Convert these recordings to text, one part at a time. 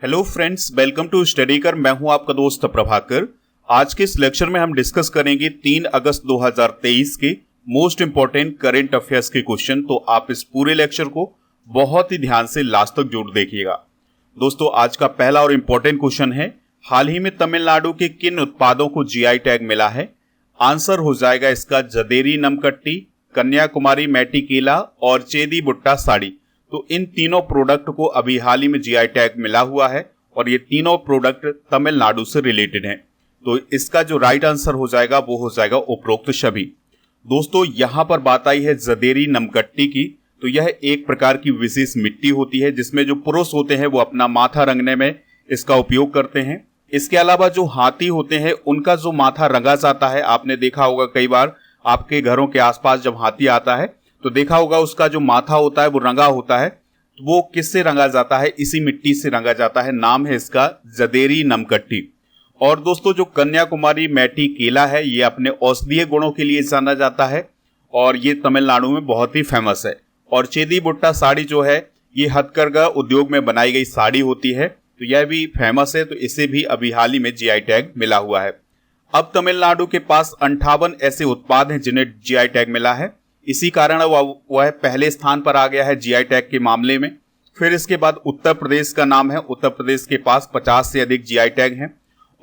Hello friends, welcome to study कर। मैं हूं आपका दोस्त प्रभाकर। आज के इस लेक्चर में हम डिस्कस करेंगे 3 अगस्त 2023 के मोस्ट इंपॉर्टेंट करंट अफेयर्स के क्वेश्चन। तो आप इस पूरे लेक्चर को बहुत ही ध्यान से लास्ट तक जरूर देखिएगा। दोस्तों, आज का पहला और इंपॉर्टेंट क्वेश्चन है, हाल ही में तमिलनाडु के किन उत्पादों को जीआई टैग मिला है? आंसर हो जाएगा इसका जदेरी नमकट्टी, कन्याकुमारी मैटी केला और चेदी बुट्टा साड़ी। तो इन तीनों प्रोडक्ट को अभी हाल ही में जीआई टैग मिला हुआ है और ये तीनों प्रोडक्ट तमिलनाडु से रिलेटेड हैं। तो इसका जो राइट आंसर हो जाएगा वो हो जाएगा उपरोक्त सभी। दोस्तों, यहां पर बात आई है जदेरी नमकट्टी की। तो यह एक प्रकार की विशेष मिट्टी होती है जिसमें जो पुरुष होते हैं वो अपना माथा रंगने में इसका उपयोग करते हैं। इसके अलावा जो हाथी होते हैं उनका जो माथा रंगा जाता है, आपने देखा होगा कई बार आपके घरों के आसपास जब हाथी आता है तो देखा होगा उसका जो माथा होता है वो रंगा होता है। तो वो किससे रंगा जाता है? इसी मिट्टी से रंगा जाता है। नाम है इसका जदेरी नमकट्टी। और दोस्तों, जो कन्याकुमारी मैटी केला है ये अपने औषधीय गुणों के लिए जाना जाता है और ये तमिलनाडु में बहुत ही फेमस है। और चेदी बुट्टा साड़ी जो है ये हथकरघा उद्योग में बनाई गई साड़ी होती है, तो यह भी फेमस है। तो इसे भी अभी हाल ही में जीआई टैग मिला हुआ है। अब तमिलनाडु के पास 58 ऐसे उत्पाद हैं जिन्हें जीआई टैग मिला है। इसी कारण वह पहले स्थान पर आ गया है जीआई टैग के मामले में। फिर इसके बाद उत्तर प्रदेश का नाम है। उत्तर प्रदेश के पास 50 से अधिक जीआई टैग हैं।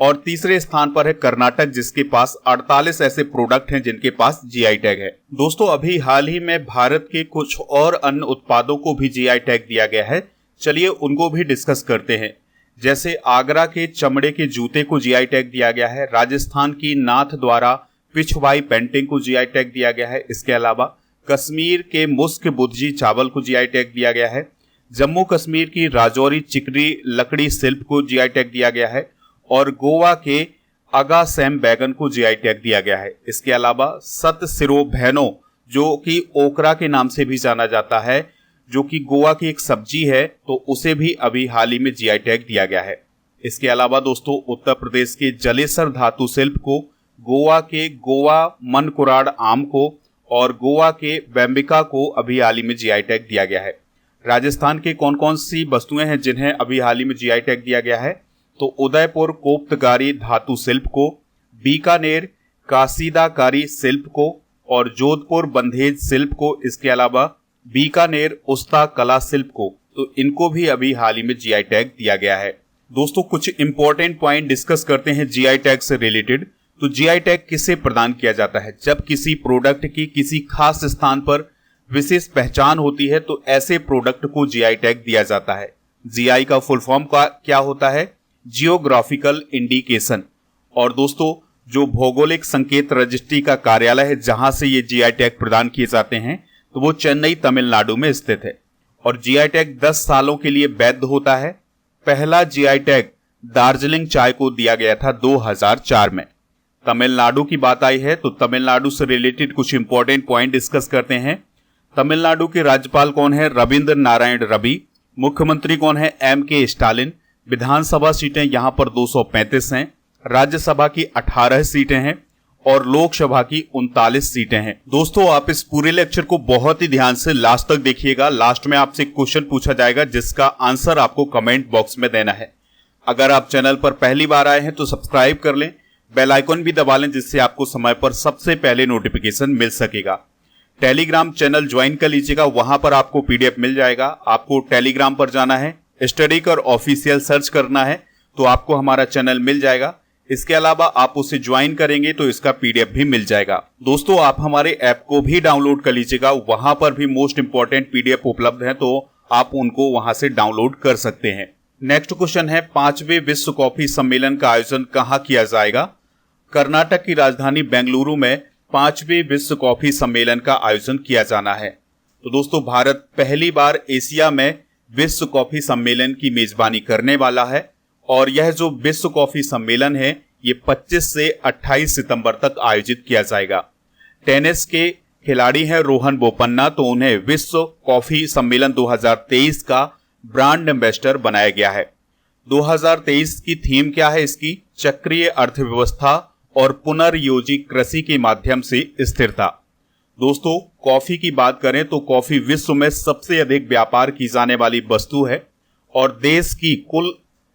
और तीसरे स्थान पर है कर्नाटक, जिसके पास 48 ऐसे प्रोडक्ट हैं जिनके पास जीआई टैग है। दोस्तों, अभी हाल ही में भारत के कुछ और अन्य उत्पादों को भी जीआई टैग दिया गया है। चलिए उनको भी डिस्कस करते हैं। जैसे आगरा के चमड़े के जूते को जीआई टैग दिया गया है। राजस्थान की नाथ द्वारा पिछवाई पेंटिंग को जीआई टैग दिया गया है। इसके अलावा कश्मीर के मुस्क बुद्जी चावल को जीआई टैग दिया गया है। जम्मू कश्मीर की राजौरी चिकनी लकड़ी शिल्प को जीआई टैग दिया गया है। और गोवा के अगा सैम बैगन को जीआई टैग दिया गया है। इसके अलावा सत सिरो भैनो, जो कि ओकरा के नाम से भी जाना जाता है, जो कि गोवा की एक सब्जी है, तो उसे भी अभी हाल ही में जीआई टैग दिया गया है। इसके अलावा दोस्तों, उत्तर प्रदेश के जलेसर धातु शिल्प को, गोवा के गोवा मनकुराड़ आम को और गोवा के बैम्बिका को अभी हाल ही में जीआई टैग दिया गया है। राजस्थान के कौन कौन सी वस्तुएं हैं जिन्हें अभी हाल ही में जीआई टैग दिया गया है? तो उदयपुर कोप्तगारी धातु शिल्प को, बीकानेर कासीदाकारी शिल्प को और जोधपुर बंधेज शिल्प को, इसके अलावा बीकानेर उस्ता कला शिल्प को, तो इनको भी अभी हाल ही में जीआई टैग दिया गया है। दोस्तों, कुछ इंपॉर्टेंट पॉइंट डिस्कस करते हैं जीआई टैग से रिलेटेड। तो जीआई टैग किसे प्रदान किया जाता है? जब किसी प्रोडक्ट की किसी खास स्थान पर विशेष पहचान होती है तो ऐसे प्रोडक्ट को जीआई टैग दिया जाता है। जीआई का फुल फॉर्म का क्या होता है? Geographical indication. और दोस्तों, जो भौगोलिक संकेत रजिस्ट्री का कार्यालय है जहां से ये जीआई टैग प्रदान किए जाते हैं, तो वो चेन्नई तमिलनाडु में स्थित है। और जीआई टैग 10 सालों के लिए वैध होता है। पहला जीआई टैग दार्जिलिंग चाय को दिया गया था 2004 में। तमिलनाडु की बात आई है तो तमिलनाडु से रिलेटेड कुछ इंपॉर्टेंट पॉइंट डिस्कस करते हैं। तमिलनाडु के राज्यपाल कौन है? रविंद्र नारायण रवि। मुख्यमंत्री कौन है? एम.के. स्टालिन। विधानसभा सीटें यहां पर 235 हैं। राज्यसभा की 18 सीटें हैं और लोकसभा की 39 सीटें हैं। दोस्तों, आप इस पूरे लेक्चर को बहुत ही ध्यान से लास्ट तक देखिएगा। लास्ट में आपसे क्वेश्चन पूछा जाएगा जिसका आंसर आपको कमेंट बॉक्स में देना है। अगर आप चैनल पर पहली बार आए हैं तो सब्सक्राइब कर लें, बेल आइकन भी दबा लें जिससे आपको समय पर सबसे पहले नोटिफिकेशन मिल सकेगा। टेलीग्राम चैनल ज्वाइन कर लीजिएगा, वहां पर आपको पीडीएफ मिल जाएगा। आपको टेलीग्राम पर जाना है, स्टडी कर ऑफिशियल सर्च करना है तो आपको हमारा चैनल मिल जाएगा। इसके अलावा आप उसे ज्वाइन करेंगे तो इसका पीडीएफ भी मिल जाएगा। दोस्तों, आप हमारे ऐप को भी डाउनलोड कर लीजिएगा, वहां पर भी मोस्ट इंपॉर्टेंट पीडीएफ उपलब्ध है, तो आप उनको वहां से डाउनलोड कर सकते हैं। नेक्स्ट क्वेश्चन है, 5वें विश्व कॉफी सम्मेलन का आयोजन कहां किया जाएगा? कर्नाटक की राजधानी बेंगलुरु में 5वें विश्व कॉफी सम्मेलन का आयोजन किया जाना है। तो दोस्तों, भारत पहली बार एशिया में विश्व कॉफी सम्मेलन की मेजबानी करने वाला है और यह जो विश्व कॉफी सम्मेलन है ये 25 से 28 सितंबर तक आयोजित किया जाएगा। टेनिस के खिलाड़ी हैं रोहन बोपन्ना, तो उन्हें विश्व कॉफी सम्मेलन 2023 का ब्रांड एम्बेसडर बनाया गया है। 2023 की थीम क्या है इसकी? चक्रीय अर्थव्यवस्था और पुनर्योजी कृषि के माध्यम से स्थिरता। दोस्तों, कॉफी की बात करें तो कॉफी विश्व में सबसे अधिक व्यापार की जाने वाली वस्तु है और देश की कुल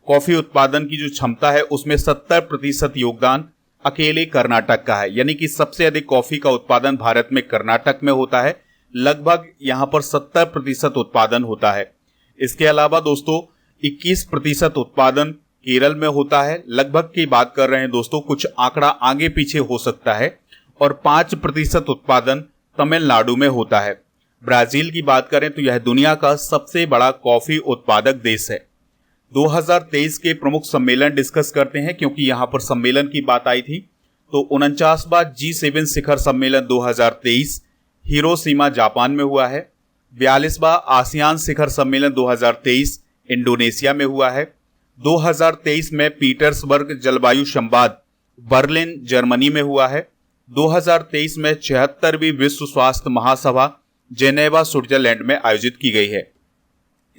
कॉफी उत्पादन की जो क्षमता है उसमें 70% योगदान अकेले कर्नाटक का है, यानी कि सबसे अधिक कॉफी का उत्पादन भारत में कर्नाटक में होता है। लगभग यहां पर 70% उत्पादन होता है। इसके अलावा दोस्तों 21% उत्पादन केरल में होता है। लगभग की बात कर रहे हैं दोस्तों, कुछ आंकड़ा आगे पीछे हो सकता है। और 5% उत्पादन तमिलनाडु में होता है। ब्राजील की बात करें तो यह दुनिया का सबसे बड़ा कॉफी उत्पादक देश है। 2023 के प्रमुख सम्मेलन डिस्कस करते हैं, क्योंकि यहां पर सम्मेलन की बात आई थी। तो 49वां G7 शिखर सम्मेलन 2023 हिरोशिमा जापान में हुआ है। 42वां आसियान शिखर सम्मेलन 2023 इंडोनेशिया में हुआ है। 2023 में पीटर्सबर्ग जलवायु संवाद बर्लिन जर्मनी में हुआ है। 2023 में 76वीं विश्व स्वास्थ्य महासभा जेनेवा स्विट्जरलैंड में आयोजित की गई है।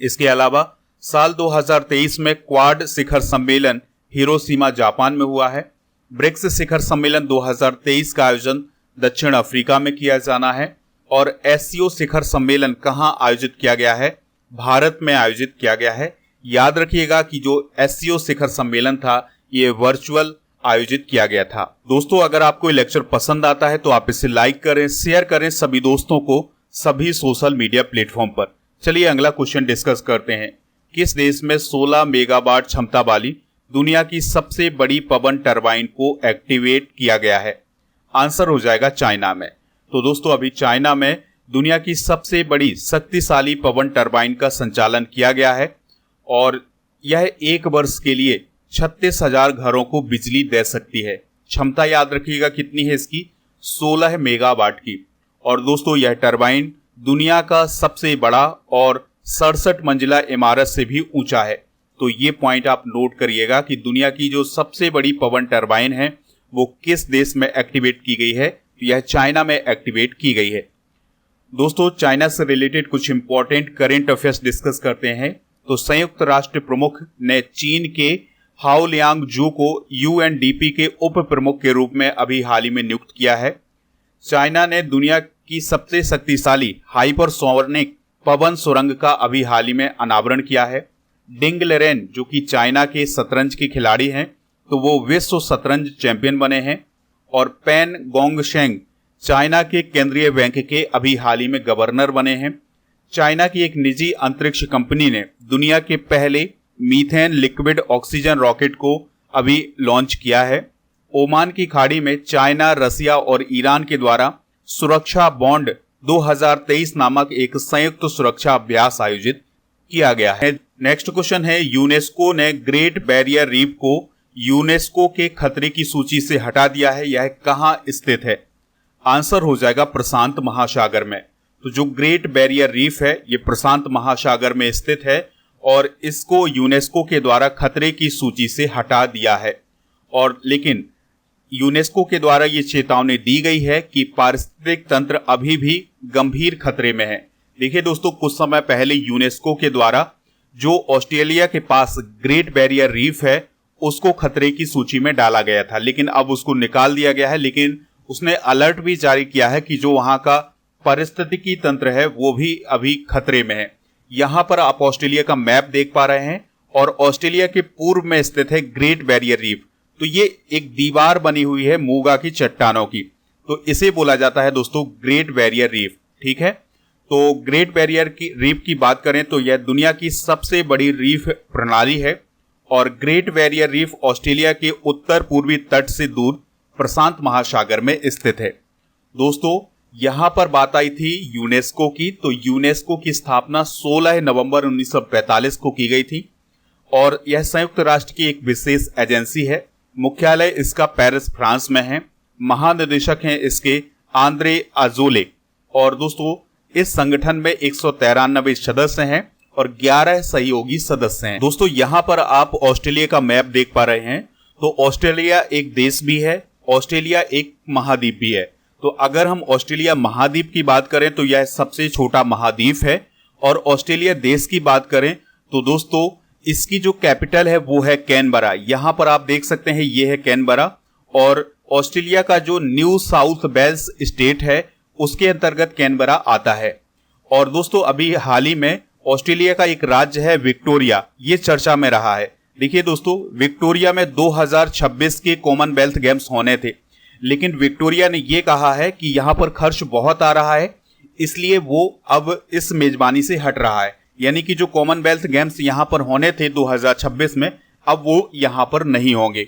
इसके अलावा साल 2023 में क्वाड शिखर सम्मेलन हिरोशिमा जापान में हुआ है। ब्रिक्स शिखर सम्मेलन 2023 का आयोजन दक्षिण अफ्रीका में किया जाना है। और एससीओ शिखर सम्मेलन कहां आयोजित किया गया है? भारत में आयोजित किया गया है। याद रखिएगा कि जो एससीओ शिखर सम्मेलन था ये वर्चुअल आयोजित किया गया था। दोस्तों अगर आपको ये लेक्चर पसंद आता है तो आप इसे लाइक करें, शेयर करें सभी दोस्तों को सभी सोशल मीडिया प्लेटफॉर्म पर। चलिए अगला क्वेश्चन डिस्कस करते हैं। किस देश में 16 मेगावाट क्षमता वाली दुनिया की सबसे बड़ी पवन टरबाइन को एक्टिवेट किया गया है? आंसर हो जाएगा चाइना में। तो दोस्तों अभी चाइना में दुनिया की सबसे बड़ी शक्तिशाली पवन टरबाइन का संचालन किया गया है और यह एक वर्ष के लिए 36,000 घरों को बिजली दे सकती है। क्षमता याद रखिएगा कितनी है इसकी? 16 मेगावाट की। और दोस्तों यह टरबाइन दुनिया का सबसे बड़ा और 67 मंजिला इमारत से भी ऊंचा है। तो ये पॉइंट आप नोट करिएगा कि दुनिया की जो सबसे बड़ी पवन टरबाइन है वो किस देश में एक्टिवेट की गई है? यह चाइना में एक्टिवेट की गई है। दोस्तों चाइना से रिलेटेड कुछ इंपॉर्टेंट करेंट अफेयर्स डिस्कस करते हैं। तो संयुक्त राष्ट्र प्रमुख ने चीन के हाओलियांग जू को यूएनडीपी के उप प्रमुख के रूप में अभी हाल ही में नियुक्त किया है। चाइना ने दुनिया की सबसे शक्तिशाली हाइपरसोनिक पवन सुरंग का अभी हाल ही में अनावरण किया है। डिंग लेरेन जो कि चाइना के शतरंज के खिलाड़ी हैं तो वो विश्व शतरंज चैंपियन बने हैं। और पेन गोंगशेंग चाइना के केंद्रीय बैंक के अभी हाल ही में गवर्नर बने हैं। चाइना की एक निजी अंतरिक्ष कंपनी ने दुनिया के पहले मीथेन लिक्विड ऑक्सीजन रॉकेट को अभी लॉन्च किया है। ओमान की खाड़ी में चाइना, रसिया और ईरान के द्वारा सुरक्षा बॉन्ड 2023 नामक एक संयुक्त सुरक्षा अभ्यास आयोजित किया गया है। नेक्स्ट क्वेश्चन है, यूनेस्को ने ग्रेट बैरियर रीफ को यूनेस्को के खतरे की सूची से हटा दिया है। यह कहां स्थित है? आंसर हो जाएगा प्रशांत महासागर में। तो जो ग्रेट बैरियर रीफ है ये प्रशांत महासागर में स्थित है और इसको यूनेस्को के द्वारा खतरे की सूची से हटा दिया है। और लेकिन यूनेस्को के द्वारा ये चेतावनी दी गई है कि पारिस्थितिक तंत्र अभी भी गंभीर खतरे में है। देखिए दोस्तों कुछ समय पहले यूनेस्को के द्वारा जो ऑस्ट्रेलिया के पास ग्रेट बैरियर रीफ है उसको खतरे की सूची में डाला गया था, लेकिन अब उसको निकाल दिया गया है। लेकिन उसने अलर्ट भी जारी किया है कि जो वहां का पारिस्थितिकी तंत्र है वो भी अभी खतरे में है। यहां पर आप ऑस्ट्रेलिया का मैप देख पा रहे हैं और ऑस्ट्रेलिया के पूर्व में स्थित है ग्रेट बैरियर रीफ। तो ये एक दीवार बनी हुई है मूंगा की चट्टानों की, तो इसे बोला जाता है दोस्तों ग्रेट बैरियर रीफ। ठीक है, तो ग्रेट बैरियर की रीफ की बात करें तो यह दुनिया की सबसे बड़ी रीफ प्रणाली है और ग्रेट बैरियर रीफ ऑस्ट्रेलिया के उत्तर पूर्वी तट से दूर प्रशांत महासागर में स्थित है। दोस्तों यहां पर बात आई थी यूनेस्को की। तो यूनेस्को की स्थापना 16 नवंबर 1945 को की गई थी और यह संयुक्त राष्ट्र की एक विशेष एजेंसी है। मुख्यालय इसका पेरिस फ्रांस में है। महानिदेशक हैं इसके आंद्रे आजोले। और दोस्तों इस संगठन में 193 सदस्य हैं और 11 सहयोगी सदस्य हैं। दोस्तों यहां पर आप ऑस्ट्रेलिया का मैप देख पा रहे हैं। तो ऑस्ट्रेलिया एक देश भी है, ऑस्ट्रेलिया एक महाद्वीप भी है। तो अगर हम ऑस्ट्रेलिया महाद्वीप की बात करें तो यह सबसे छोटा महाद्वीप है और ऑस्ट्रेलिया देश की बात करें तो दोस्तों इसकी जो कैपिटल है वो है कैनबरा। यहां पर आप देख सकते हैं ये है कैनबरा और ऑस्ट्रेलिया का जो न्यू साउथ वेल्स स्टेट है उसके अंतर्गत कैनबरा आता है। और दोस्तों अभी हाल ही में ऑस्ट्रेलिया का एक राज्य है विक्टोरिया, ये चर्चा में रहा है। देखिए दोस्तों, विक्टोरिया में 2026 के कॉमनवेल्थ गेम्स होने थे, लेकिन विक्टोरिया ने यह कहा है कि यहां पर खर्च बहुत आ रहा है, इसलिए वो अब इस मेजबानी से हट रहा है। यानी कि जो कॉमनवेल्थ गेम्स यहां पर होने थे 2026 में, अब वो यहां पर नहीं होंगे।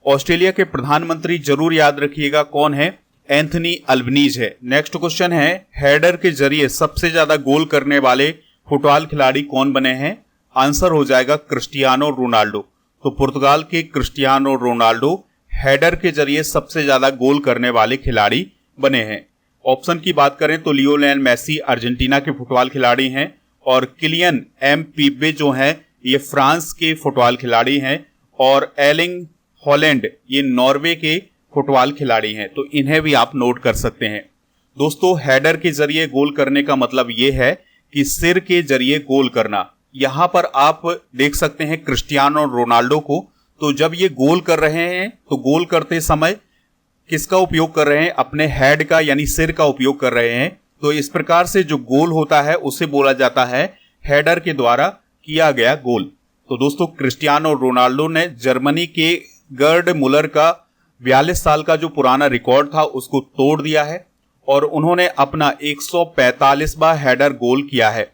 ऑस्ट्रेलिया के प्रधानमंत्री जरूर याद रखिएगा कौन है, एंथनी अल्बनीज है। नेक्स्ट क्वेश्चन है, हेडर के जरिए सबसे ज्यादा गोल करने वाले फुटबॉल खिलाड़ी कौन बने हैं? आंसर हो जाएगा क्रिस्टियानो रोनाल्डो। तो पुर्तगाल के क्रिस्टियानो रोनाल्डो हेडर के जरिए सबसे ज्यादा गोल करने वाले खिलाड़ी बने हैं। ऑप्शन की बात करें तो लियोनेल मेसी अर्जेंटीना के फुटबॉल खिलाड़ी हैं, और किलियन एमबाप्पे जो हैं ये फ्रांस के फुटबॉल खिलाड़ी हैं, और एर्लिंग हॉलैंड ये नॉर्वे के फुटबॉल खिलाड़ी हैं। तो इन्हें भी आप नोट कर सकते हैं। दोस्तों, हेडर के जरिए गोल करने का मतलब ये है कि सिर के जरिए गोल करना। यहां पर आप देख सकते हैं क्रिस्टियानो रोनाल्डो को, तो जब ये गोल कर रहे हैं तो गोल करते समय किसका उपयोग कर रहे हैं? अपने हेड का, यानी सिर का उपयोग कर रहे हैं। तो इस प्रकार से जो गोल होता है उसे बोला जाता है हेडर के द्वारा किया गया गोल। तो दोस्तों, क्रिस्टियानो रोनाल्डो ने जर्मनी के गर्ड मुलर का 42 साल का जो पुराना रिकॉर्ड था उसको तोड़ दिया है, और उन्होंने अपना 145वां हेडर गोल किया है।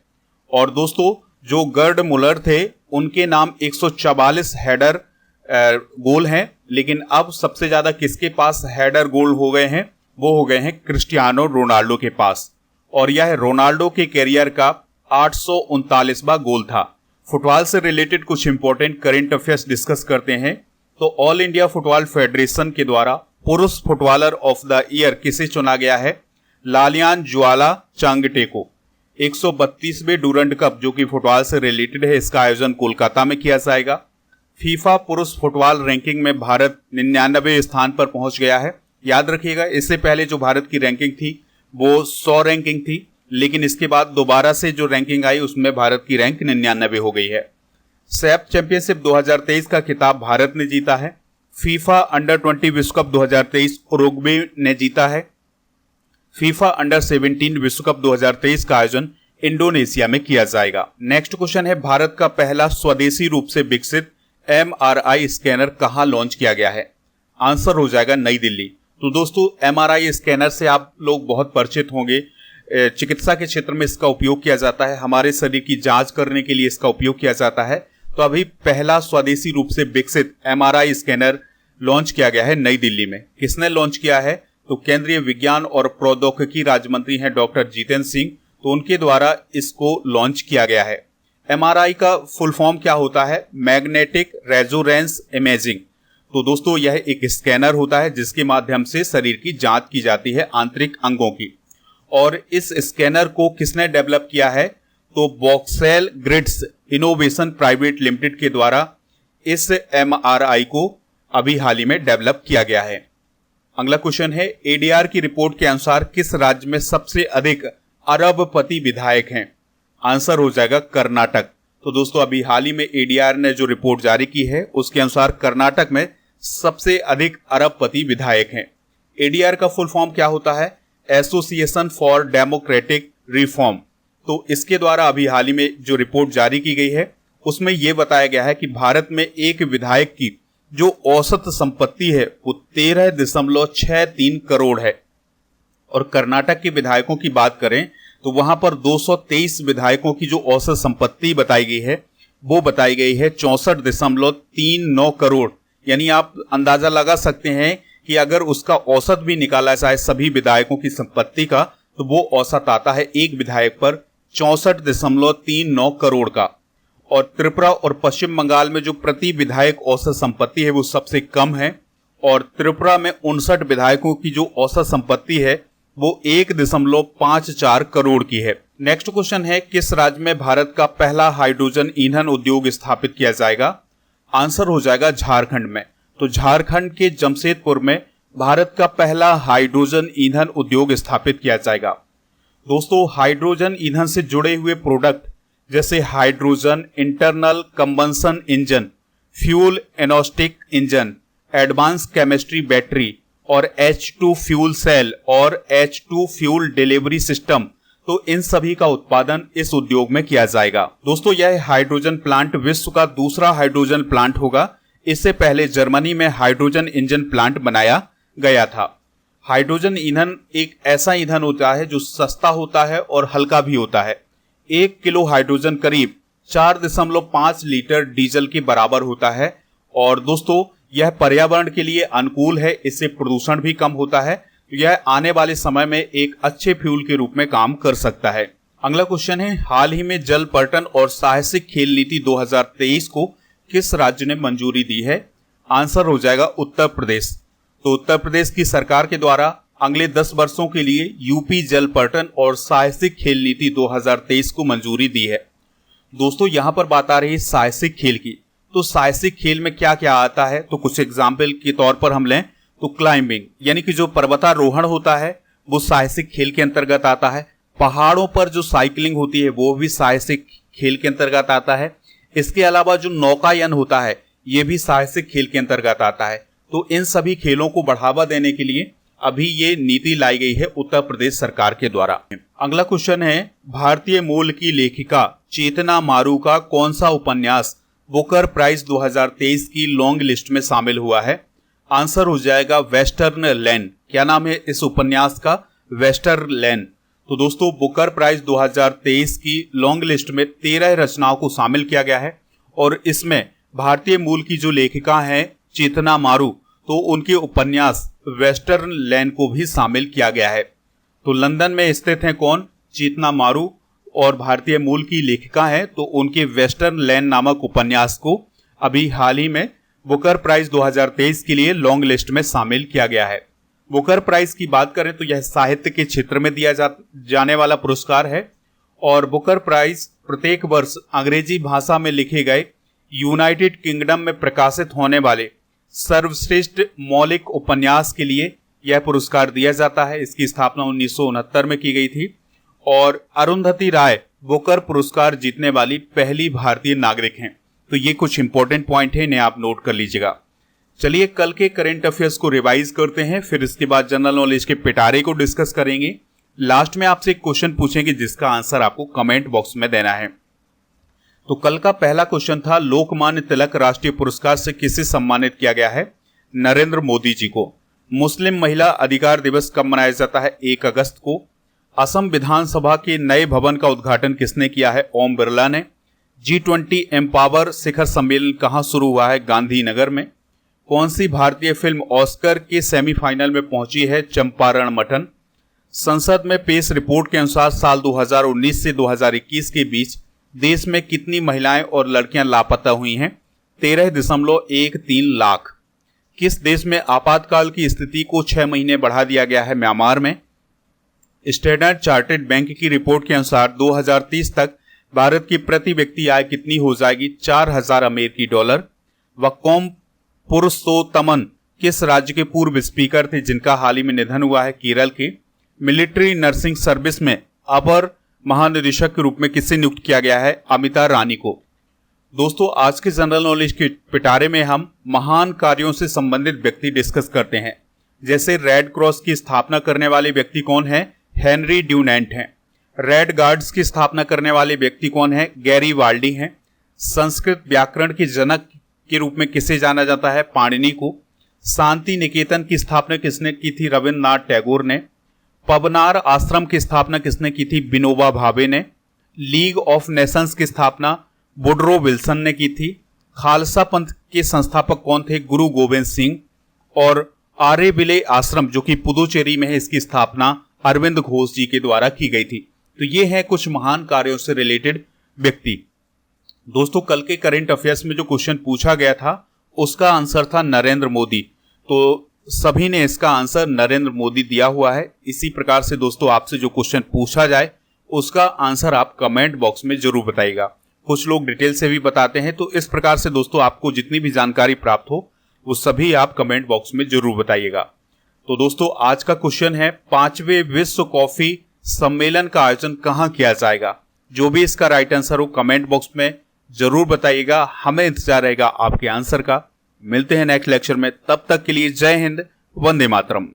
और दोस्तों, जो गर्ड मुलर थे उनके नाम 144 हेडर गोल हैं, लेकिन अब सबसे ज्यादा किसके पास हेडर गोल हो गए हैं? वो हो गए हैं क्रिस्टियानो रोनाल्डो के पास, और यह रोनाल्डो के कैरियर का 839वां गोल था। फुटबॉल से रिलेटेड कुछ इंपॉर्टेंट करंट अफेयर्स डिस्कस करते हैं। तो ऑल इंडिया फुटबॉल फेडरेशन के द्वारा पुरुष फुटबॉलर ऑफ द ईयर किसे चुना गया है? लालियान ज्वाला चांगटे को। 132वें डूरंड कप जो कि फुटबॉल से रिलेटेड है, इसका आयोजन कोलकाता में किया जाएगा। फीफा पुरुष फुटबॉल रैंकिंग में भारत 99वें स्थान पर पहुंच गया है। याद रखिएगा, इससे पहले जो भारत की रैंकिंग थी वो 100 रैंकिंग थी, लेकिन इसके बाद दोबारा से जो रैंकिंग आई उसमें भारत की रैंक 99 हो गई है। सैफ चैंपियनशिप 2023 का खिताब भारत ने जीता है। फीफा अंडर 20 विश्व कप 2023 उरुग्वे ने जीता है। फीफा अंडर 17 विश्व कप 2023 का आयोजन इंडोनेशिया में किया जाएगा। नेक्स्ट क्वेश्चन है, भारत का पहला स्वदेशी रूप से विकसित MRI स्कैनर कहां लॉन्च किया गया है? आंसर हो जाएगा नई दिल्ली। तो दोस्तों, MRI स्कैनर से आप लोग बहुत परिचित होंगे। चिकित्सा के क्षेत्र में इसका उपयोग किया जाता है, हमारे शरीर की जांच करने के लिए इसका उपयोग किया जाता है। तो अभी पहला स्वदेशी रूप से विकसित MRI स्कैनर लॉन्च किया गया है नई दिल्ली में। किसने लॉन्च किया है? तो केंद्रीय विज्ञान और प्रौद्योगिकी राज्य मंत्री हैं डॉक्टर जितेंद्र सिंह, तो उनके द्वारा इसको लॉन्च किया गया है। MRI का फुल फॉर्म क्या होता है? Magnetic resonance imaging. तो दोस्तों, यह एक स्कैनर होता है जिसके माध्यम से शरीर की जांच की जाती है आंतरिक अंगों की। और इस स्कैनर को किसने डेवलप किया है? तो बॉक्सेल ग्रिड्स इनोवेशन प्राइवेट लिमिटेड के द्वारा इस MRI को अभी हाल ही में डेवलप किया गया है। अगला क्वेश्चन है, ADR की रिपोर्ट के अनुसार किस राज्य में सबसे अधिक अरबपति विधायक हैं? आंसर हो जाएगा कर्नाटक। तो दोस्तों, अभी हाल ही में ADR ने जो रिपोर्ट जारी की है उसके अनुसार कर्नाटक में सबसे अधिक अरबपति विधायक हैं। ADR का फुल फॉर्म क्या होता है? Association for democratic reform. तो इसके द्वारा अभी हाल ही में जो रिपोर्ट जारी की गई है उसमें यह बताया गया है कि भारत में एक विधायक की जो औसत संपत्ति है वो 13.63 करोड़ है। और कर्नाटक के विधायकों की बात करें तो वहां पर 223 विधायकों की जो औसत संपत्ति बताई गई है वो बताई गई है 64.39 करोड़। यानी आप अंदाजा लगा सकते हैं कि अगर उसका औसत भी निकाला जाए सभी विधायकों की संपत्ति का, तो वो औसत आता है एक विधायक पर 64.39 करोड़ का। और त्रिपुरा और पश्चिम बंगाल में जो प्रति विधायक औसत संपत्ति है वो सबसे कम है, और त्रिपुरा में 59 विधायकों की जो औसत संपत्ति है वो 1.54 करोड़ की है। नेक्स्ट क्वेश्चन है, किस राज्य में भारत का पहला हाइड्रोजन ईंधन उद्योग स्थापित किया जाएगा? आंसर हो जाएगा झारखंड में। तो झारखंड के जमशेदपुर में भारत का पहला हाइड्रोजन ईंधन उद्योग स्थापित किया जाएगा। दोस्तों, हाइड्रोजन ईंधन से जुड़े हुए प्रोडक्ट जैसे hydrogen internal combustion engine, fuel agnostic engine, advance chemistry battery और H2 फ्यूल सेल और H2 फ्यूल डिलीवरी सिस्टम तो इन सभी का उत्पादन इस उद्योग में किया जाएगा। दोस्तों यह हाइड्रोजन प्लांट विश्व का दूसरा हाइड्रोजन प्लांट होगा। इससे पहले जर्मनी में हाइड्रोजन इंजन प्लांट बनाया गया था। हाइड्रोजन ईंधन एक ऐसा ईंधन होता है जो सस्ता होता है और हल्का भी होता है। 1 किलो हाइड्रोजन करीब 4.5 लीटर डीजल के बराबर होता है और दोस्तों यह पर्यावरण के लिए अनुकूल है, इससे प्रदूषण भी कम होता है। यह आने वाले समय में एक अच्छे फ्यूल के रूप में काम कर सकता है। अगला क्वेश्चन है, हाल ही में जल पर्यटन और साहसिक खेल नीति 2023 को किस राज्य ने मंजूरी दी है? आंसर हो जाएगा उत्तर प्रदेश। तो उत्तर प्रदेश की सरकार के द्वारा अगले 10 वर्षों के लिए यूपी जल पर्यटन और साहसिक खेल नीति 2023 को मंजूरी दी है। दोस्तों यहां पर बात आ रही है साहसिक खेल की। तो साहसिक खेल में क्या क्या आता है, तो कुछ एग्जाम्पल के तौर पर हम लें तो क्लाइंबिंग यानी कि जो पर्वतारोहण होता है वो साहसिक खेल के अंतर्गत आता है। पहाड़ों पर जो साइकिलिंग होती है वो भी साहसिक खेल के अंतर्गत आता है। इसके अलावा जो नौकायन होता है ये भी साहसिक खेल के अंतर्गत आता है। तो इन सभी खेलों को बढ़ावा देने के लिए अभी ये नीति लाई गई है उत्तर प्रदेश सरकार के द्वारा। अगला क्वेश्चन है, भारतीय मूल की लेखिका चेतना मारू का कौन सा उपन्यास बुकर प्राइज 2023 की लॉन्ग लिस्ट में शामिल हुआ है? आंसर हो जाएगा वेस्टर्न लैंड। क्या नाम है इस उपन्यास का? Western land. तो दोस्तों बुकर प्राइज 2023 की लॉन्ग लिस्ट में 13 रचनाओं को शामिल किया गया है और इसमें भारतीय मूल की जो लेखिका हैं चेतना मारू, तो उनके उपन्यास वेस्टर्न लैंड को भी शामिल किया गया है। तो लंदन में स्थित हैं कौन? चेतना मारू और भारतीय मूल की लेखिका हैं, तो उनके वेस्टर्न लैंड नामक उपन्यास को अभी हाल ही में बुकर प्राइज 2023 के लिए लॉन्ग लिस्ट में शामिल किया गया है। बुकर प्राइज की बात करें तो यह साहित्य के क्षेत्र में दिया जाने वाला पुरस्कार है और बुकर प्राइज प्रत्येक वर्ष अंग्रेजी भाषा में लिखे गए यूनाइटेड किंगडम में प्रकाशित होने वाले सर्वश्रेष्ठ मौलिक उपन्यास के लिए यह पुरस्कार दिया जाता है। इसकी स्थापना 1969 में की गई थी और अरुंधति राय बुकर पुरस्कार जीतने वाली पहली भारतीय नागरिक हैं। तो ये कुछ इंपॉर्टेंट पॉइंट है, इन्हें आप नोट कर लीजिएगा। चलिए कल के करंट अफेयर्स को रिवाइज करते हैं, फिर इसके बाद जनरल नॉलेज के पिटारे को डिस्कस करेंगे। लास्ट में आपसे एक क्वेश्चन पूछेंगे जिसका आंसर आपको कमेंट बॉक्स में देना है। तो कल का पहला क्वेश्चन था, लोकमान्य तिलक राष्ट्रीय पुरस्कार से किसे सम्मानित किया गया है? नरेंद्र मोदी जी को। मुस्लिम महिला अधिकार दिवस कब मनाया जाता है? 1 अगस्त को। असम विधानसभा के नए भवन का उद्घाटन किसने किया है? ओम बिरला ने। G20 एम्पावर शिखर सम्मेलन कहां शुरू हुआ है? गांधीनगर में। कौन सी भारतीय फिल्म ऑस्कर के सेमीफाइनल में पहुंची है? चंपारण मटन। संसद में पेश रिपोर्ट के अनुसार साल 2019 से 2021 के बीच देश में कितनी महिलाएं और लड़कियां लापता हुई हैं? 13.13 लाख। किस देश में आपातकाल की स्थिति को 6 महीने बढ़ा दिया गया है? म्यांमार में। स्टैंडर्ड चार्टर्ड बैंक की रिपोर्ट के अनुसार 2030 तक भारत की प्रति व्यक्ति आय कितनी हो जाएगी? 4000 अमेरिकी डॉलर। वक्कोम पुरुषोत्तमन किस राज्य के पूर्व स्पीकर थे जिनका हाल ही में निधन हुआ है? केरल के। मिलिट्री नर्सिंग सर्विस में अपर महानिदेशक के रूप में किसे नियुक्त किया गया है? अमिता रानी को। दोस्तों आज के जनरल नॉलेज के पिटारे में हम महान कार्यों से संबंधित व्यक्ति डिस्कस करते हैं। जैसे रेड क्रॉस की स्थापना करने वाले व्यक्ति कौन है? हेनरी ड्यूनेंट हैं। रेड गार्ड्स की स्थापना करने वाले व्यक्ति कौन है? गैरी वाल्डी हैं। संस्कृत व्याकरण के जनक के रूप में किसे जाना जाता है? पाणिनि को। शांति निकेतन की स्थापना किसने की थी? रविन्द्रनाथ टैगोर ने। पवनार आश्रम की स्थापना किसने की थी? विनोबा भावे ने। लीग ऑफ नेशंस की स्थापना वुडरो विल्सन ने की थी। खालसा पंथ के संस्थापक कौन थे? गुरु गोविंद सिंह। और आरेविले आश्रम जो कि पुदुचेरी में है, इसकी स्थापना अरविंद घोष जी के द्वारा की गई थी। तो ये है कुछ महान कार्यों से रिलेटेड व्यक्ति। दोस्तों कल के करंट अफेयर्स में जो क्वेश्चन पूछा गया था उसका आंसर था नरेंद्र मोदी। तो सभी ने इसका आंसर नरेंद्र मोदी दिया हुआ है। इसी प्रकार से दोस्तों आपसे जो क्वेश्चन पूछा जाए उसका आंसर आप कमेंट बॉक्स में जरूर बताइएगा। कुछ लोग डिटेल से भी बताते हैं, तो इस प्रकार से दोस्तों आपको जितनी भी जानकारी प्राप्त हो वो सभी आप कमेंट बॉक्स में जरूर बताइएगा। तो दोस्तों आज का क्वेश्चन है, 5वें विश्व कॉफी सम्मेलन का आयोजन कहां किया जाएगा? जो भी इसका राइट आंसर हो कमेंट बॉक्स में जरूर बताइएगा। हमें इंतजार रहेगा आपके आंसर का। मिलते हैं नेक्स्ट लेक्चर में, तब तक के लिए जय हिंद, वंदे मातरम।